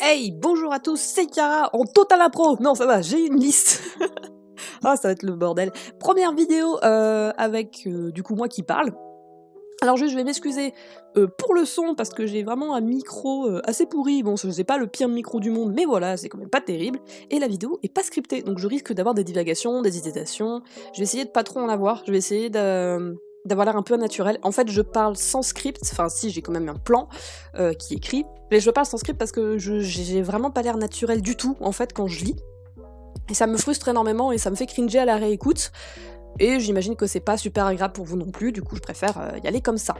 Hey, bonjour à tous, c'est Chiara en total impro. Non, ça va, j'ai une liste. Ah, ça va être le bordel. Première vidéo avec du coup moi qui parle. Alors juste, je vais m'excuser pour le son parce que j'ai vraiment un micro assez pourri. Bon, c'est pas le pire micro du monde, mais voilà, c'est quand même pas terrible. Et la vidéo est pas scriptée, donc je risque d'avoir des divagations, des hésitations. Je vais essayer de pas trop en avoir. Je vais essayer d'avoir l'air un peu naturel. En fait, je parle sans script. Enfin, si, j'ai quand même un plan qui est écrit. Mais je parle sans script parce que j'ai vraiment pas l'air naturel du tout, en fait, quand je lis. Et ça me frustre énormément et ça me fait cringer à la réécoute. Et j'imagine que c'est pas super agréable pour vous non plus, du coup je préfère y aller comme ça.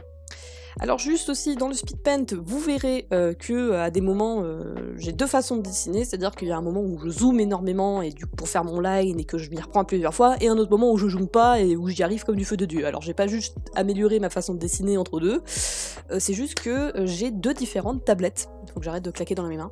Alors juste aussi, dans le speed paint, vous verrez que à des moments, j'ai deux façons de dessiner, c'est-à-dire qu'il y a un moment où je zoome énormément et du coup pour faire mon line et que je m'y reprends plusieurs fois, et un autre moment où je zoome pas et où j'y arrive comme du feu de Dieu. Alors j'ai pas juste amélioré ma façon de dessiner entre deux, c'est juste que j'ai deux différentes tablettes. Il faut que j'arrête de claquer dans mes mains.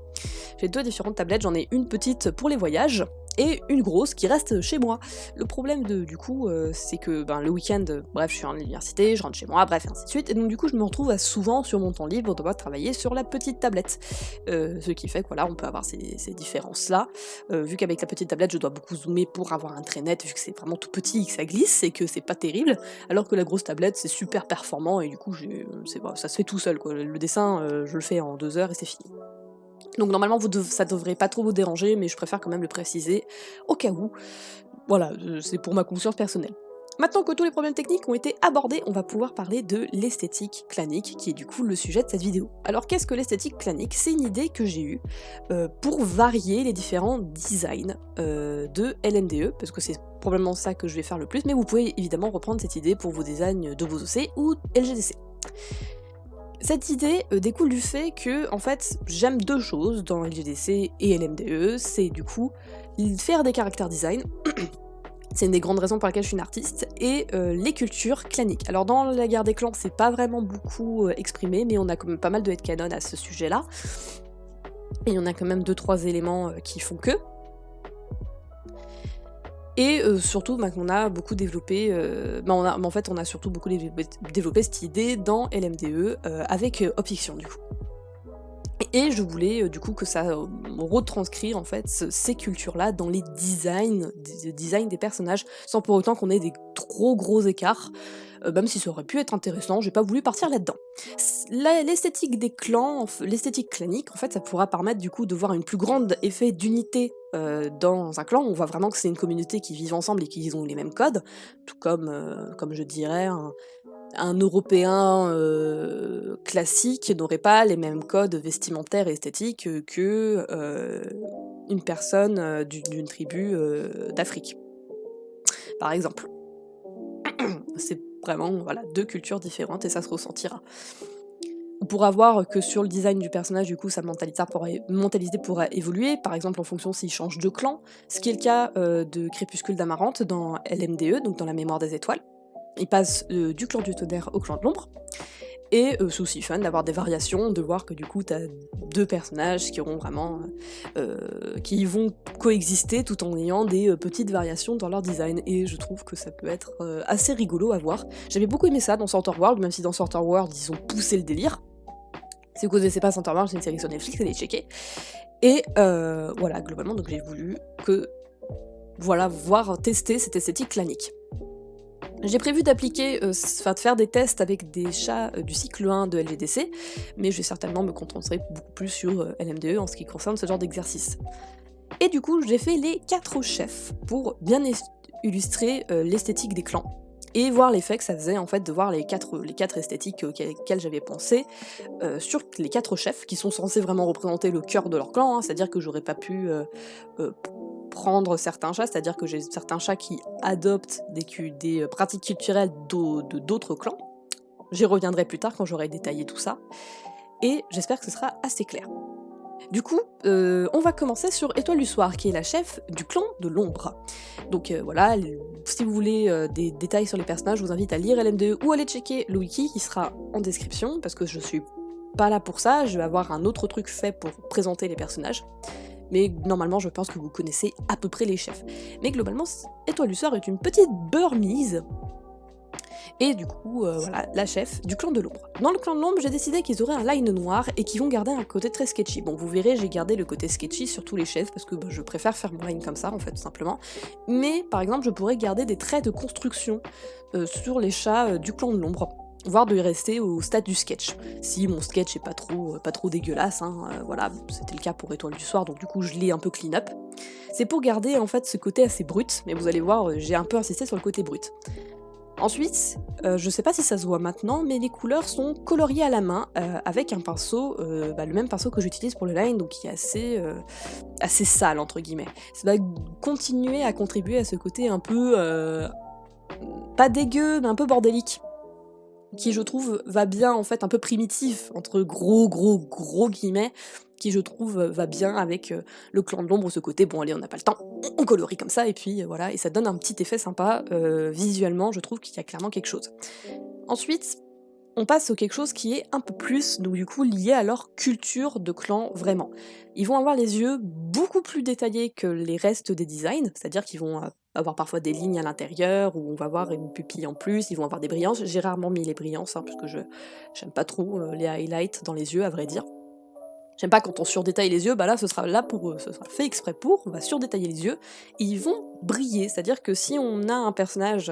J'ai deux différentes tablettes, j'en ai une petite pour les voyages, et une grosse qui reste chez moi. Le problème du coup, c'est que le week-end, bref, je suis en université, je rentre chez moi, bref, et ainsi de suite, et donc du coup, je me retrouve souvent sur mon temps libre devoir travailler sur la petite tablette. Ce qui fait que voilà, on peut avoir ces différences-là. Vu qu'avec la petite tablette, je dois beaucoup zoomer pour avoir un trait net, vu que c'est vraiment tout petit et que ça glisse, et que c'est pas terrible, alors que la grosse tablette, c'est super performant, et du coup, ça se fait tout seul, quoi. Le dessin, je le fais en 2 heures et c'est fini. Donc normalement, ça devrait pas trop vous déranger, mais je préfère quand même le préciser, au cas où. Voilà, c'est pour ma conscience personnelle. Maintenant que tous les problèmes techniques ont été abordés, on va pouvoir parler de l'esthétique clanique, qui est du coup le sujet de cette vidéo. Alors qu'est-ce que l'esthétique clanique? C'est une idée que j'ai eue pour varier les différents designs de LMDE, parce que c'est probablement ça que je vais faire le plus, mais vous pouvez évidemment reprendre cette idée pour vos designs de vos OC ou LGDC. Cette idée découle du fait que, en fait, j'aime deux choses dans LGDC et LMDE, c'est du coup faire des caractères design, c'est une des grandes raisons pour lesquelles je suis une artiste, et les cultures claniques. Alors dans la guerre des clans, c'est pas vraiment beaucoup exprimé, mais on a quand même pas mal de headcanon à ce sujet-là, et on a quand même 2-3 éléments qui font que. Et surtout, qu'on a beaucoup développé, on a surtout beaucoup développé cette idée dans LMDE avec Opfiction du coup. Et je voulais du coup que ça retranscrire en fait ces cultures-là dans les designs des personnages, sans pour autant qu'on ait des trop gros écarts, même si ça aurait pu être intéressant, j'ai pas voulu partir là-dedans. L'esthétique des clans, l'esthétique clanique, en fait, ça pourra permettre du coup de voir un plus grand effet d'unité dans un clan. On voit vraiment que c'est une communauté qui vit ensemble et qu'ils ont les mêmes codes, tout comme je dirais, un Européen classique n'aurait pas les mêmes codes vestimentaires et esthétiques que une personne d'une tribu d'Afrique, par exemple. C'est vraiment voilà, deux cultures différentes et ça se ressentira. On pourra voir que sur le design du personnage, du coup, sa mentalité pourra évoluer, par exemple en fonction s'il change de clan, ce qui est le cas de Crépuscule d'Amarante dans LMDE, donc dans la mémoire des étoiles. Il passe du clan du tonnerre au clan de l'ombre, et c'est aussi fun d'avoir des variations, de voir que du coup t'as deux personnages qui auront vraiment qui vont coexister tout en ayant des petites variations dans leur design, et je trouve que ça peut être assez rigolo à voir. J'avais beaucoup aimé ça dans Center World, même si dans Center World ils ont poussé le délire. Si vous connaissez pas Center World, c'est une série sur Netflix, allez checker. Et voilà, globalement, donc j'ai voulu tester cette esthétique clanique. J'ai prévu d'appliquer, de faire des tests avec des chats du cycle 1 de LGDC, mais je vais certainement me concentrer beaucoup plus sur LMDE en ce qui concerne ce genre d'exercice. Et du coup, j'ai fait les 4 chefs pour bien illustrer l'esthétique des clans, et voir l'effet que ça faisait en fait de voir les quatre esthétiques auxquelles j'avais pensé sur les 4 chefs, qui sont censés vraiment représenter le cœur de leur clan, hein, c'est-à-dire que j'aurais pas pu prendre certains chats, c'est-à-dire que j'ai certains chats qui adoptent des pratiques culturelles d'autres clans. J'y reviendrai plus tard quand j'aurai détaillé tout ça, et j'espère que ce sera assez clair. Du coup, on va commencer sur Étoile du Soir, qui est la chef du clan de l'ombre. Donc voilà, si vous voulez des détails sur les personnages, je vous invite à lire LM2 ou aller checker le wiki qui sera en description, parce que je suis pas là pour ça, je vais avoir un autre truc fait pour présenter les personnages. Mais normalement, je pense que vous connaissez à peu près les chefs. Mais globalement, Étoile du Soir est une petite burmise Et du coup, voilà, la chef du clan de l'ombre. Dans le clan de l'ombre, j'ai décidé qu'ils auraient un line noir et qu'ils vont garder un côté très sketchy. Bon, vous verrez, j'ai gardé le côté sketchy sur tous les chefs parce que bah, je préfère faire mon line comme ça, en fait, tout simplement. Mais, par exemple, je pourrais garder des traits de construction sur les chats du clan de l'ombre, voire de rester au stade du sketch. Si mon sketch est pas trop dégueulasse, hein, voilà, c'était le cas pour Étoile du Soir, donc du coup je l'ai un peu clean up. C'est pour garder en fait ce côté assez brut, mais vous allez voir, j'ai un peu insisté sur le côté brut. Ensuite, je sais pas si ça se voit maintenant, mais les couleurs sont coloriées à la main avec un pinceau, le même pinceau que j'utilise pour le line, donc qui est assez sale entre guillemets. Ça va continuer à contribuer à ce côté un peu pas dégueu, mais un peu bordélique, qui je trouve va bien en fait un peu primitif entre gros guillemets, qui je trouve va bien avec le clan de l'ombre, ce côté bon allez on n'a pas le temps, on colorie comme ça et puis voilà, et ça donne un petit effet sympa visuellement, je trouve qu'il y a clairement quelque chose. Ensuite, on passe au quelque chose qui est un peu plus, donc du coup, lié à leur culture de clan vraiment. Ils vont avoir les yeux beaucoup plus détaillés que les restes des designs, c'est-à-dire qu'ils vont avoir parfois des lignes à l'intérieur, où on va avoir une pupille en plus, ils vont avoir des brillances. J'ai rarement mis les brillances, hein, parce que j'aime pas trop les highlights dans les yeux, à vrai dire. J'aime pas quand on surdétaille les yeux, bah là ce sera fait exprès pour, on va surdétailler les yeux, et ils vont briller, c'est-à-dire que si on a un personnage,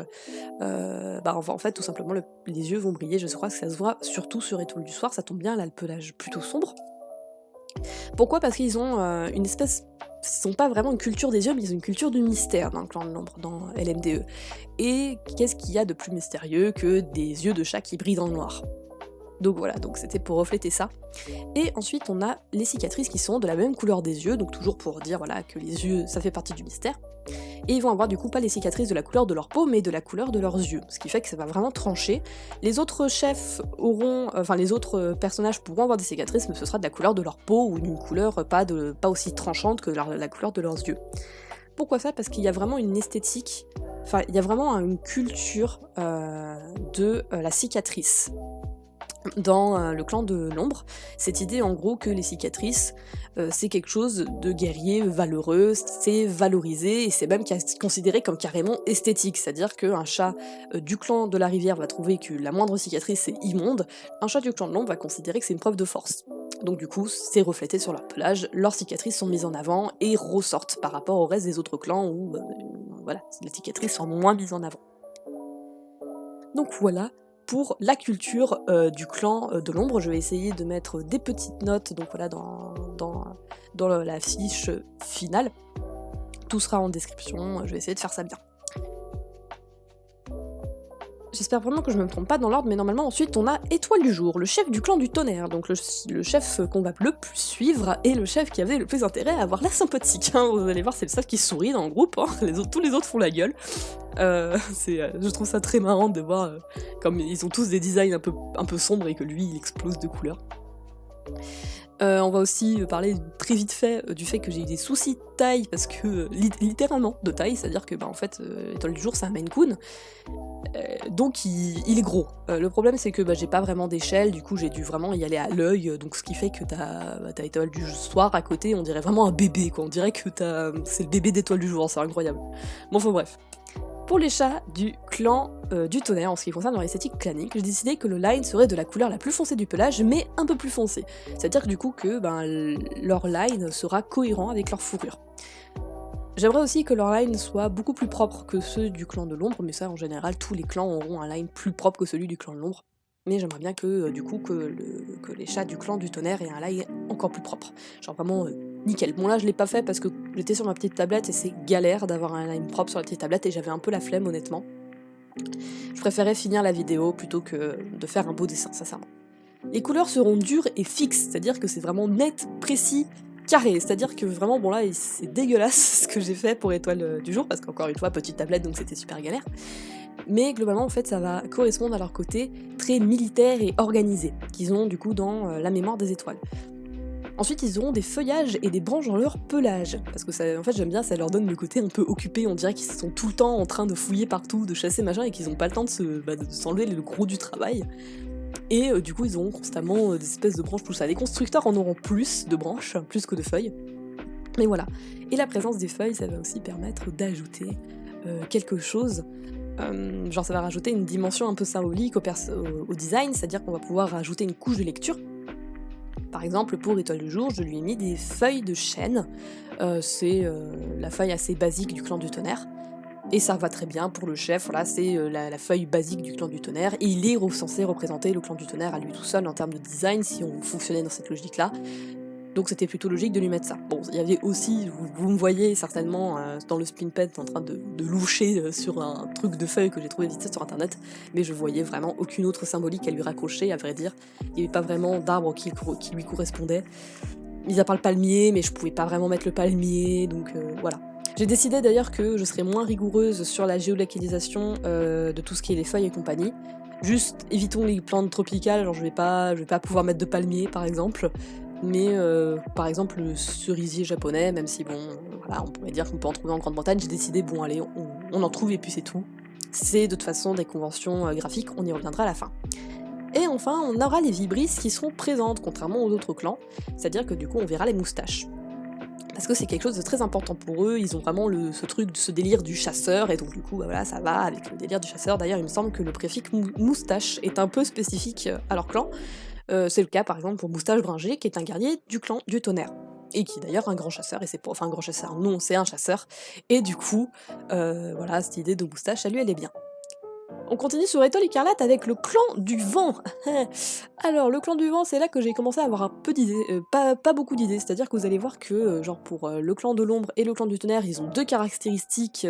en fait tout simplement les yeux vont briller, je crois que ça se voit surtout sur Étoile du Soir, ça tombe bien, là le pelage plutôt sombre. Pourquoi ? Parce qu'ils ont une espèce... Ils n'ont pas vraiment une culture des yeux, mais ils ont une culture du mystère dans le clan de l'ombre, dans LMDE. Et qu'est-ce qu'il y a de plus mystérieux que des yeux de chat qui brillent dans le noir ? Donc voilà, donc c'était pour refléter ça. Et ensuite on a les cicatrices qui sont de la même couleur des yeux, donc toujours pour dire voilà que les yeux ça fait partie du mystère. Et ils vont avoir du coup pas les cicatrices de la couleur de leur peau, mais de la couleur de leurs yeux, ce qui fait que ça va vraiment trancher. Les autres chefs auront, les autres personnages pourront avoir des cicatrices, mais ce sera de la couleur de leur peau ou d'une couleur pas aussi tranchante que la couleur de leurs yeux. Pourquoi ça ? Parce qu'il y a vraiment une esthétique, il y a vraiment une culture de la cicatrice dans le clan de l'ombre, cette idée en gros que les cicatrices c'est quelque chose de guerrier valeureux, c'est valorisé et c'est même considéré comme carrément esthétique, c'est-à-dire qu'un chat du clan de la rivière va trouver que la moindre cicatrice c'est immonde, un chat du clan de l'ombre va considérer que c'est une preuve de force. Donc du coup c'est reflété sur leur pelage, leurs cicatrices sont mises en avant et ressortent par rapport au reste des autres clans où voilà, les cicatrices sont moins mises en avant. Donc voilà pour la culture du clan de l'ombre. Je vais essayer de mettre des petites notes donc voilà, dans la fiche finale. Tout sera en description, je vais essayer de faire ça bien. J'espère vraiment que je me trompe pas dans l'ordre, mais normalement ensuite on a Étoile du Jour, le chef du clan du tonnerre, donc le chef qu'on va le plus suivre et le chef qui avait le plus intérêt à avoir l'air sympathique. Hein. Vous allez voir, c'est le seul qui sourit dans le groupe, hein. Tous les autres font la gueule. Je trouve ça très marrant de voir comme ils ont tous des designs un peu sombres et que lui il explose de couleurs. On va aussi parler très vite fait du fait que j'ai eu des soucis de taille, parce que littéralement de taille, c'est-à-dire que en fait Étoile du Jour c'est un Maine Coon, donc il est gros. Le problème c'est que j'ai pas vraiment d'échelle, du coup j'ai dû vraiment y aller à l'œil, donc ce qui fait que t'as Étoile du Soir à côté, on dirait vraiment un bébé quoi, on dirait que c'est le bébé d'Étoile du Jour, c'est incroyable. Bon enfin bref. Pour les chats du clan du tonnerre, en ce qui concerne leur esthétique clanique, j'ai décidé que le line serait de la couleur la plus foncée du pelage, mais un peu plus foncé. C'est-à-dire que du coup que leur line sera cohérent avec leur fourrure. J'aimerais aussi que leur line soit beaucoup plus propre que ceux du clan de l'ombre, mais ça en général tous les clans auront un line plus propre que celui du clan de l'ombre. Mais j'aimerais bien que du coup que les chats du clan du tonnerre aient un line encore plus propre. Genre vraiment nickel. Bon là je l'ai pas fait parce que j'étais sur ma petite tablette et c'est galère d'avoir un line propre sur la petite tablette et j'avais un peu la flemme honnêtement. Je préférais finir la vidéo plutôt que de faire un beau dessin, sincèrement. Les couleurs seront dures et fixes, c'est-à-dire que c'est vraiment net, précis, carré, c'est-à-dire que vraiment bon là c'est dégueulasse ce que j'ai fait pour Étoile du Jour, parce qu'encore une fois petite tablette donc c'était super galère. Mais globalement en fait ça va correspondre à leur côté très militaire et organisé, qu'ils ont du coup dans la mémoire des étoiles. Ensuite ils auront des feuillages et des branches dans leur pelage, parce que ça, en fait j'aime bien, ça leur donne le côté un peu occupé, on dirait qu'ils sont tout le temps en train de fouiller partout, de chasser machin, et qu'ils ont pas le temps de s'enlever le gros du travail. Et du coup ils auront constamment des espèces de branches, tout ça. Les constructeurs en auront plus de branches, plus que de feuilles. Mais voilà. Et la présence des feuilles, ça va aussi permettre d'ajouter quelque chose. Genre ça va rajouter une dimension un peu symbolique au design, c'est-à-dire qu'on va pouvoir rajouter une couche de lecture. Par exemple, pour Étoile du Jour, je lui ai mis des feuilles de chêne. C'est la feuille assez basique du clan du tonnerre. Et ça va très bien pour le chef, voilà, c'est la feuille basique du clan du tonnerre, et il est censé représenter le clan du tonnerre à lui tout seul en termes de design, si on fonctionnait dans cette logique-là. Donc c'était plutôt logique de lui mettre ça. Bon, il y avait aussi, vous me voyez certainement dans le spin pet en train de loucher sur un truc de feuille que j'ai trouvé vite fait sur internet, mais je voyais vraiment aucune autre symbolique à lui raccrocher, à vrai dire. Il n'y avait pas vraiment d'arbre qui lui correspondait. Mis à part le palmier, mais je pouvais pas vraiment mettre le palmier, donc voilà. J'ai décidé d'ailleurs que je serais moins rigoureuse sur la géolocalisation de tout ce qui est les feuilles et compagnie. Juste évitons les plantes tropicales, genre je vais pas pouvoir mettre de palmier par exemple, mais par exemple le cerisier japonais, même si bon, voilà, on pourrait dire qu'on peut en trouver en Grande-Bretagne, j'ai décidé bon allez, on en trouve et puis c'est tout. C'est de toute façon des conventions graphiques, on y reviendra à la fin. Et enfin, on aura les vibris qui seront présentes, contrairement aux autres clans, c'est-à-dire que du coup on verra les moustaches. Parce que c'est quelque chose de très important pour eux, ils ont vraiment ce délire du chasseur, et donc du coup bah voilà, ça va avec le délire du chasseur. D'ailleurs il me semble que le préfixe moustache est un peu spécifique à leur clan. C'est le cas par exemple pour Moustache Bringé, qui est un guerrier du clan du tonnerre. Et qui est d'ailleurs un grand chasseur, et c'est pour... Enfin un grand chasseur, non, c'est un chasseur. Et du coup, voilà, cette idée de moustache, à lui elle est bien. On continue sur Étoile Écarlate avec le clan du vent. Alors, le clan du vent, c'est là que j'ai commencé à avoir un peu d'idées, pas beaucoup d'idées, c'est-à-dire que vous allez voir que, genre pour le clan de l'ombre et le clan du tonnerre, ils ont deux caractéristiques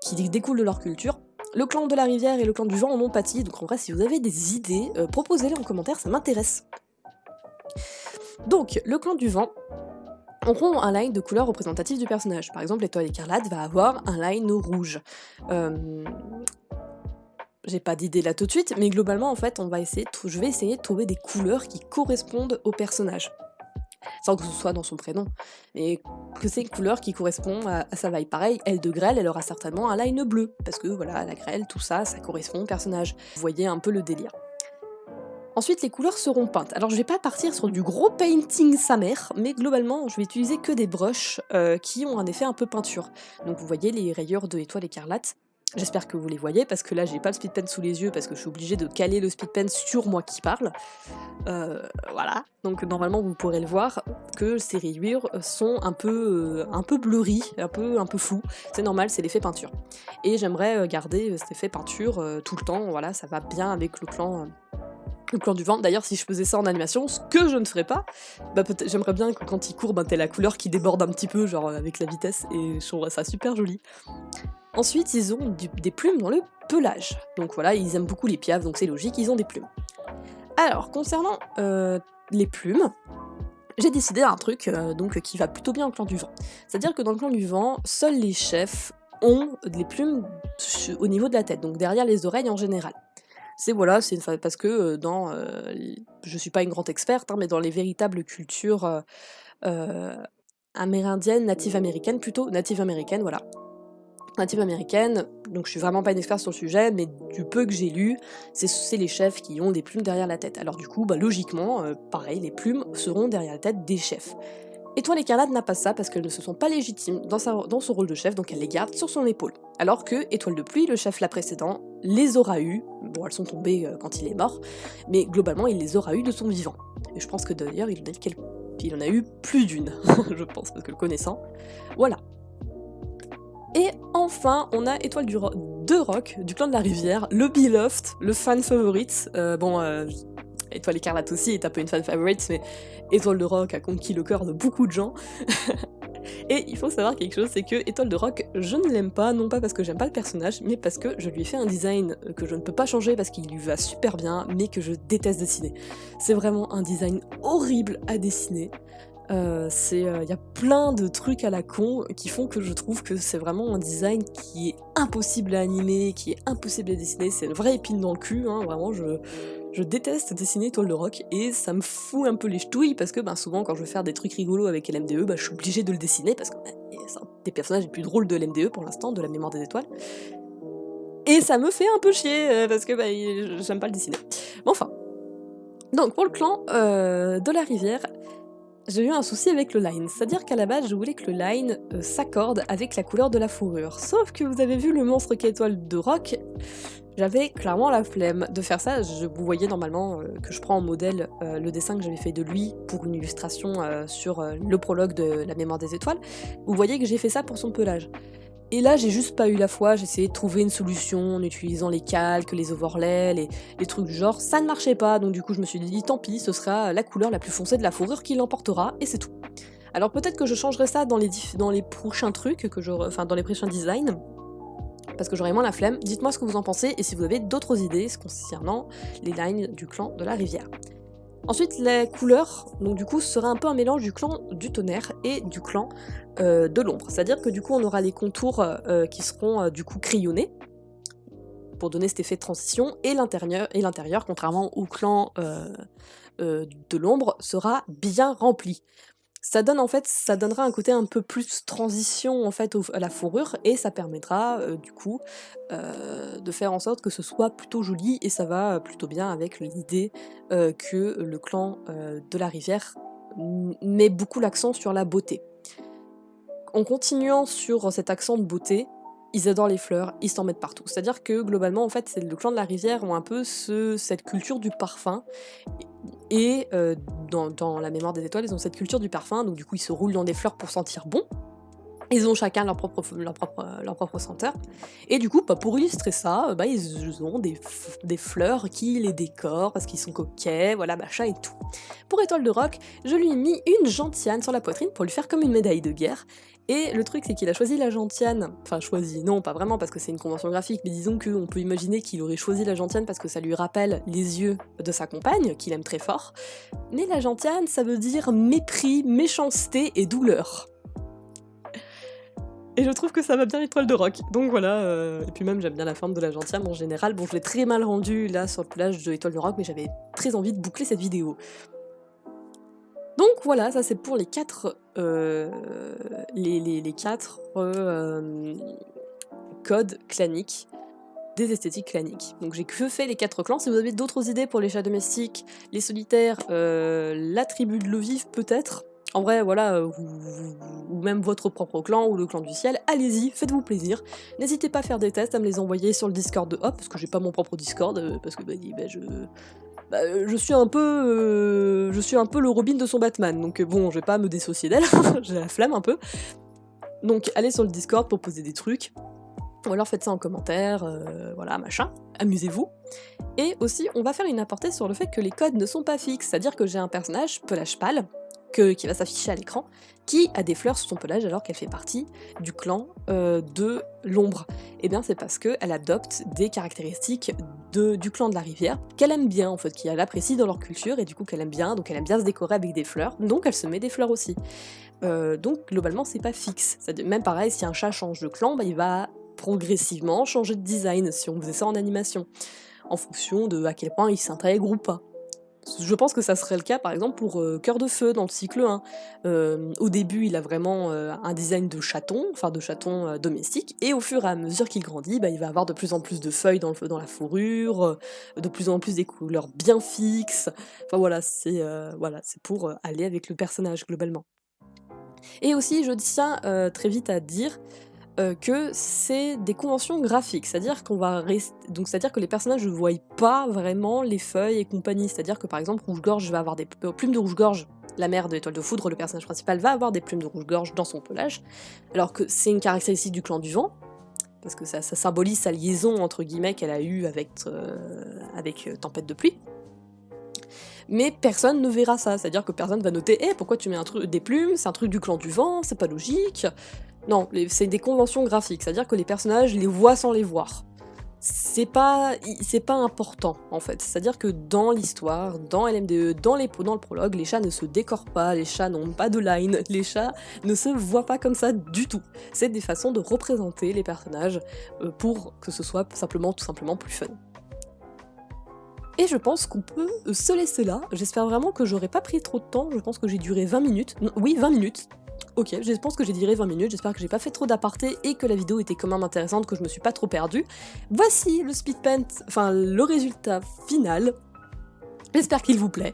qui découlent de leur culture. Le clan de la rivière et le clan du vent en ont pâti, donc en vrai, si vous avez des idées, proposez-les en commentaire, ça m'intéresse. Donc, le clan du vent auront un line de couleurs représentatives du personnage. Par exemple, Étoile Écarlate va avoir un line rouge. J'ai pas d'idée là tout de suite, mais globalement en fait je vais essayer de trouver des couleurs qui correspondent au personnage. Sans que ce soit dans son prénom, mais que c'est une couleur qui correspond à sa vibe. Pareil, elle de grêle, elle aura certainement un line bleu, parce que voilà, la grêle, tout ça, ça correspond au personnage. Vous voyez un peu le délire. Ensuite, les couleurs seront peintes. Alors je vais pas partir sur du gros painting sa mère, mais globalement, je vais utiliser que des brushes qui ont un effet un peu peinture. Donc vous voyez les rayures de Étoile Écarlate. J'espère que vous les voyez, parce que là j'ai pas le speed pen sous les yeux, parce que je suis obligée de caler le speed pen sur moi qui parle. Voilà, donc normalement vous pourrez le voir, que ces rayures sont un peu blurry, un peu flou. C'est normal, c'est l'effet peinture. Et j'aimerais garder cet effet peinture tout le temps, voilà, ça va bien avec le clan du vent. D'ailleurs, si je faisais ça en animation, ce que je ne ferais pas, bah j'aimerais bien que quand il court, bah, t'aies la couleur qui déborde un petit peu, genre avec la vitesse, et je trouverais ça super joli. Ensuite, ils ont des plumes dans le pelage. Donc voilà, ils aiment beaucoup les piaves, donc c'est logique, ils ont des plumes. Alors, concernant les plumes, j'ai décidé un truc donc, qui va plutôt bien au clan du vent. C'est-à-dire que dans le clan du vent, seuls les chefs ont des plumes au niveau de la tête, donc derrière les oreilles en général. C'est voilà, c'est parce que je suis pas une grande experte, hein, mais dans les véritables cultures amérindiennes, natives américaines plutôt, natives américaines, voilà. Native américaine, donc je suis vraiment pas une experte sur le sujet, mais du peu que j'ai lu, c'est les chefs qui ont des plumes derrière la tête. Alors du coup, bah, logiquement, pareil, les plumes seront derrière la tête des chefs. Étoile Écarlate n'a pas ça parce qu'elles ne se sont pas légitimes dans son rôle de chef, donc elle les garde sur son épaule. Alors que Étoile de Pluie, le chef là précédent, les aura eues, bon elles sont tombées quand il est mort, mais globalement il les aura eues de son vivant. Et je pense que d'ailleurs il en a eu plus d'une, je pense, parce que le connaissant. Voilà. Et enfin, on a Étoile de Rock, du clan de la rivière, le Beloved, le fan favorite. Étoile Écarlate aussi est un peu une fan favorite, mais Étoile de Rock a conquis le cœur de beaucoup de gens. Et il faut savoir quelque chose, c'est que Étoile de Rock, je ne l'aime pas, non pas parce que j'aime pas le personnage, mais parce que je lui ai fait un design que je ne peux pas changer parce qu'il lui va super bien, mais que je déteste dessiner. C'est vraiment un design horrible à dessiner. Y a plein de trucs à la con qui font que je trouve que c'est vraiment un design qui est impossible à animer, qui est impossible à dessiner, c'est une vraie épine dans le cul, hein, vraiment je déteste dessiner Étoile de Rock et ça me fout un peu les ch'touilles parce que souvent quand je veux faire des trucs rigolos avec LMDE, je suis obligée de le dessiner parce que c'est un des personnages les plus drôles de LMDE pour l'instant, de la mémoire des étoiles. Et ça me fait un peu chier parce que j'aime pas le dessiner. Bon enfin. Donc pour le clan de la rivière, j'ai eu un souci avec le line, c'est-à-dire qu'à la base je voulais que le line s'accorde avec la couleur de la fourrure. Sauf que vous avez vu le monstre qui est étoile de rock, j'avais clairement la flemme de faire ça. Vous voyez normalement que je prends en modèle le dessin que j'avais fait de lui pour une illustration sur le prologue de La mémoire des étoiles. Vous voyez que j'ai fait ça pour son pelage. Et là, j'ai juste pas eu la foi, j'ai essayé de trouver une solution en utilisant les calques, les overlays, les trucs du genre. Ça ne marchait pas, donc du coup je me suis dit tant pis, ce sera la couleur la plus foncée de la fourrure qui l'emportera, et c'est tout. Alors peut-être que je changerai ça dans les prochains trucs, enfin dans les prochains designs, parce que j'aurai moins la flemme. Dites-moi ce que vous en pensez, et si vous avez d'autres idées concernant les lines du clan de la rivière. Ensuite, la couleur, donc du coup, sera un peu un mélange du clan du tonnerre et du clan de l'ombre. C'est-à-dire que du coup, on aura les contours qui seront du coup crayonnés, pour donner cet effet de transition, et l'intérieur, contrairement au clan de l'ombre, sera bien rempli. Ça donnera un côté un peu plus transition en fait à la fourrure, et ça permettra du coup de faire en sorte que ce soit plutôt joli, et ça va plutôt bien avec l'idée que le clan de la rivière met beaucoup l'accent sur la beauté. En continuant sur cet accent de beauté, ils adorent les fleurs, ils s'en mettent partout. C'est-à-dire que globalement, en fait, le clan de la rivière ont un peu cette culture du parfum. Et dans La mémoire des étoiles, ils ont cette culture du parfum, donc du coup ils se roulent dans des fleurs pour sentir bon. Ils ont chacun leur propre senteur. Et du coup, pour illustrer ça, ils ont des fleurs qui les décorent parce qu'ils sont coquets, voilà, machin et tout. Pour Étoile de Rock, je lui ai mis une gentiane sur la poitrine pour lui faire comme une médaille de guerre. Et le truc, c'est qu'il a choisi la gentiane, enfin choisi, non, pas vraiment parce que c'est une convention graphique, mais disons qu'on peut imaginer qu'il aurait choisi la gentiane parce que ça lui rappelle les yeux de sa compagne, qu'il aime très fort. Mais la gentiane, ça veut dire mépris, méchanceté et douleur. Et je trouve que ça va bien Étoile de Rock, donc voilà, et puis même j'aime bien la forme de la gentiane en général. Bon, je l'ai très mal rendu là sur le plage de Étoile de Rock, mais j'avais très envie de boucler cette vidéo. Donc voilà, ça c'est pour les quatre codes claniques, des esthétiques claniques. Donc j'ai que fait les 4 clans. Si vous avez d'autres idées pour les chats domestiques, les solitaires, la tribu de l'eau vive peut-être, en vrai voilà, ou même votre propre clan ou le clan du ciel, allez-y, faites-vous plaisir. N'hésitez pas à faire des tests, à me les envoyer sur le Discord de Hop, parce que j'ai pas mon propre Discord, parce que je suis un peu le Robin de son Batman, donc bon, je vais pas me dissocier d'elle, j'ai la flemme un peu. Donc allez sur le Discord pour poser des trucs, ou alors faites ça en commentaire, voilà, machin, amusez-vous. Et aussi, on va faire une aparté sur le fait que les codes ne sont pas fixes, c'est-à-dire que j'ai un personnage, Pelage Pâle, qui va s'afficher à l'écran, qui a des fleurs sur son pelage alors qu'elle fait partie du clan de l'ombre. Et bien c'est parce qu'elle adopte des caractéristiques du clan de la rivière, qu'elle aime bien en fait, qu'elle apprécie dans leur culture, et du coup qu'elle aime bien, donc elle aime bien se décorer avec des fleurs, donc elle se met des fleurs aussi. Donc globalement c'est pas fixe. Même pareil, si un chat change de clan, il va progressivement changer de design, si on faisait ça en animation, en fonction de à quel point il s'intègre ou pas. Je pense que ça serait le cas par exemple pour Cœur de Feu dans le cycle 1. Au début il a vraiment un design de chaton, enfin de chaton domestique, et au fur et à mesure qu'il grandit, il va avoir de plus en plus de feuilles dans la fourrure, de plus en plus des couleurs bien fixes, enfin voilà, c'est pour aller avec le personnage globalement. Et aussi je tiens très vite à dire que c'est des conventions graphiques, c'est-à-dire c'est-à-dire que les personnages ne voient pas vraiment les feuilles et compagnie, c'est-à-dire que par exemple Rouge-Gorge va avoir des plumes de Rouge-Gorge, la mère de l'Étoile de Foudre, le personnage principal, va avoir des plumes de Rouge-Gorge dans son pelage, alors que c'est une caractéristique du clan du vent, parce que ça symbolise sa liaison entre guillemets qu'elle a eue avec Tempête de pluie. Mais personne ne verra ça, c'est-à-dire que personne va noter « pourquoi tu mets des plumes, c'est un truc du clan du vent, c'est pas logique ». Non, c'est des conventions graphiques, c'est-à-dire que les personnages les voient sans les voir. C'est pas important, en fait. C'est-à-dire que dans l'histoire, dans LMDE, dans le prologue, les chats ne se décorent pas, les chats n'ont pas de line, les chats ne se voient pas comme ça du tout. C'est des façons de représenter les personnages pour que ce soit tout simplement plus fun. Et je pense qu'on peut se laisser là. J'espère vraiment que j'aurai pas pris trop de temps, je pense que j'ai duré 20 minutes. Non, oui, 20 minutes. Ok, je pense que j'ai duré 20 minutes, j'espère que j'ai pas fait trop d'apartés et que la vidéo était quand même intéressante, que je me suis pas trop perdue. Voici le speed paint, enfin le résultat final. J'espère qu'il vous plaît,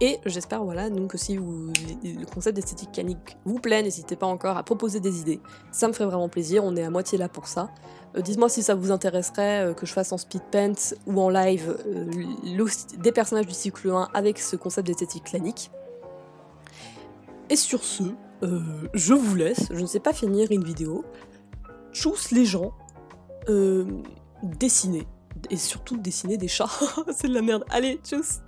et j'espère voilà donc que si le concept d'esthétique clanique vous plaît, n'hésitez pas encore à proposer des idées, ça me ferait vraiment plaisir, on est à moitié là pour ça. Dites-moi si ça vous intéresserait que je fasse en speed paint ou en live des personnages du cycle 1 avec ce concept d'esthétique clanique. Et sur ce, je vous laisse, je ne sais pas finir une vidéo. Tchuss les gens, dessinez, et surtout dessinez des chats, c'est de la merde, allez tchuss.